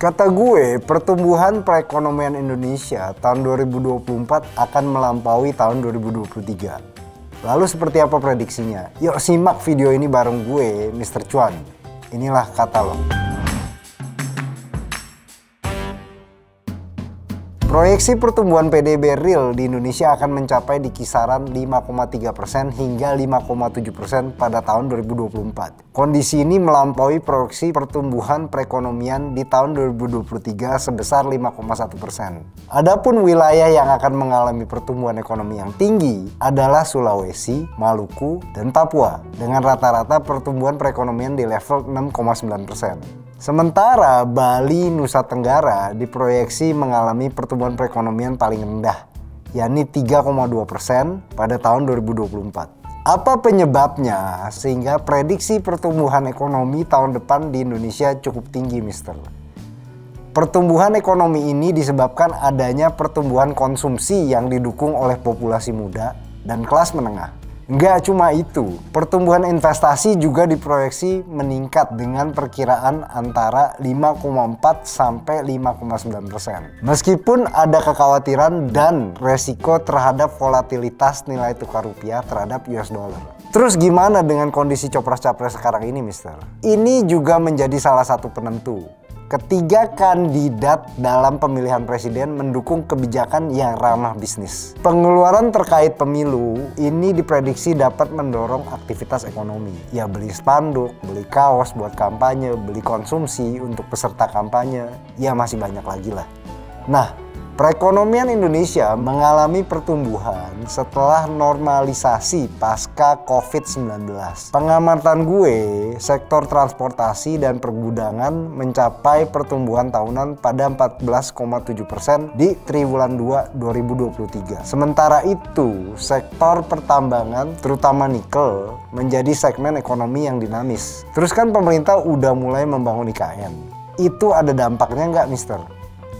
Kata gue, pertumbuhan perekonomian Indonesia tahun 2024 akan melampaui tahun 2023. Lalu seperti apa prediksinya? Yuk simak video ini bareng gue, Mr. Chuan. Inilah kata lo. Proyeksi pertumbuhan PDB real di Indonesia akan mencapai di kisaran 5,3% hingga 5,7% pada tahun 2024. Kondisi ini melampaui proyeksi pertumbuhan perekonomian di tahun 2023 sebesar 5,1%. Adapun wilayah yang akan mengalami pertumbuhan ekonomi yang tinggi adalah Sulawesi, Maluku, dan Papua dengan rata-rata pertumbuhan perekonomian di level 6,9%. Sementara Bali, Nusa Tenggara diproyeksi mengalami pertumbuhan perekonomian paling rendah, yakni 3,2% pada tahun 2024. Apa penyebabnya sehingga prediksi pertumbuhan ekonomi tahun depan di Indonesia cukup tinggi, Mister? Pertumbuhan ekonomi ini disebabkan adanya pertumbuhan konsumsi yang didukung oleh populasi muda dan kelas menengah. Nggak cuma itu, pertumbuhan investasi juga diproyeksi meningkat dengan perkiraan antara 5,4 sampai 5,9%. Meskipun ada kekhawatiran dan resiko terhadap volatilitas nilai tukar rupiah terhadap US dollar. Terus gimana dengan kondisi copras-capres sekarang ini, Mister? Ini juga menjadi salah satu penentu. Ketiga kandidat dalam pemilihan presiden mendukung kebijakan yang ramah bisnis. Pengeluaran terkait pemilu ini diprediksi dapat mendorong aktivitas ekonomi. Ya beli spanduk, beli kaos buat kampanye, beli konsumsi untuk peserta kampanye, ya masih banyak lagi lah. Nah, perekonomian Indonesia mengalami pertumbuhan setelah normalisasi pasca COVID-19. Pengamatan gue, sektor transportasi dan pergudangan mencapai pertumbuhan tahunan pada 14,7% di triwulan 2 2023. Sementara itu, sektor pertambangan, terutama nikel, menjadi segmen ekonomi yang dinamis. Terus kan pemerintah udah mulai membangun IKN. Itu ada dampaknya nggak, Mister?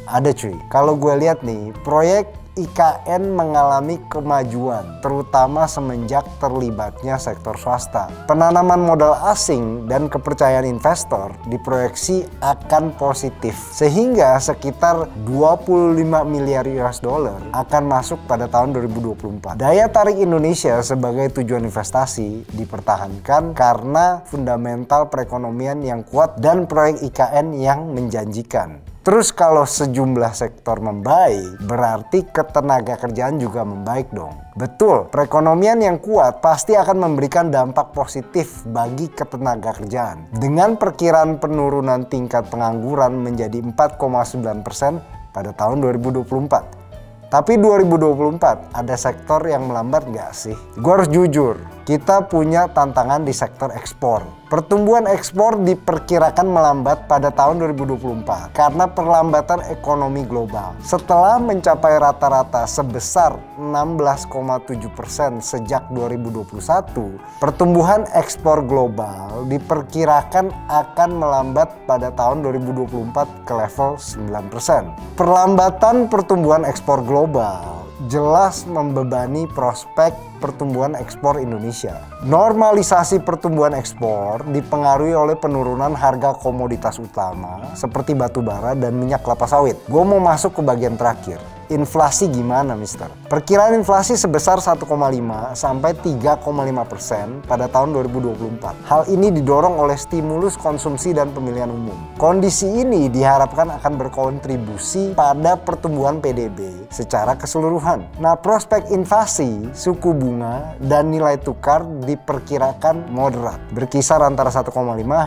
Ada cuy, kalau gue lihat nih, proyek IKN mengalami kemajuan, terutama semenjak terlibatnya sektor swasta. Penanaman modal asing dan kepercayaan investor diproyeksi akan positif, sehingga sekitar 25 miliar US dollar akan masuk pada tahun 2024. Daya tarik Indonesia sebagai tujuan investasi dipertahankan karena fundamental perekonomian yang kuat dan proyek IKN yang menjanjikan. Terus kalau sejumlah sektor membaik, berarti ketenaga kerjaan juga membaik dong. Betul, perekonomian yang kuat pasti akan memberikan dampak positif bagi ketenaga kerjaan. Dengan perkiraan penurunan tingkat pengangguran menjadi 4,9% pada tahun 2024. Tapi 2024 ada sektor yang melambat nggak sih? Gue harus jujur, kita punya tantangan di sektor ekspor. Pertumbuhan ekspor diperkirakan melambat pada tahun 2024 karena perlambatan ekonomi global. Setelah mencapai rata-rata sebesar 16,7% sejak 2021, pertumbuhan ekspor global diperkirakan akan melambat pada tahun 2024 ke level 9%. Perlambatan pertumbuhan ekspor global jelas membebani prospek pertumbuhan ekspor Indonesia. Normalisasi pertumbuhan ekspor dipengaruhi oleh penurunan harga komoditas utama seperti batu bara dan minyak kelapa sawit. Gue mau masuk ke bagian terakhir. Inflasi gimana, Mister? Perkiraan inflasi sebesar 1,5 sampai 3,5% pada tahun 2024. Hal ini didorong oleh stimulus konsumsi dan pemilihan umum. Kondisi ini diharapkan akan berkontribusi pada pertumbuhan PDB secara keseluruhan. Nah, prospek inflasi, suku bunga, dan nilai tukar diperkirakan moderat, berkisar antara 1,5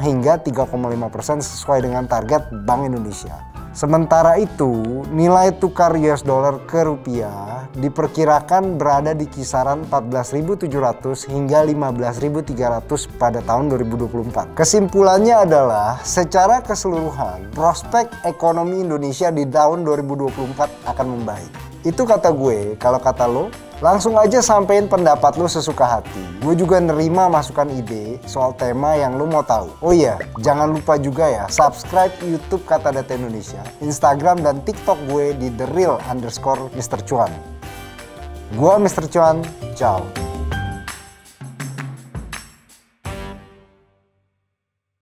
hingga 3,5% sesuai dengan target Bank Indonesia. Sementara itu, nilai tukar US dollar ke rupiah diperkirakan berada di kisaran 14.700 hingga 15.300 pada tahun 2024. Kesimpulannya adalah, secara keseluruhan, prospek ekonomi Indonesia di tahun 2024 akan membaik. Itu kata gue. Kalau kata lo, langsung aja sampein pendapat lo sesuka hati. Gue juga nerima masukan ide soal tema yang lo mau tahu. Oh iya, jangan lupa juga ya subscribe YouTube Kata Data Indonesia, Instagram dan TikTok gue di @thereal_Mr. Chuan. Gue Mr. Chuan, ciao.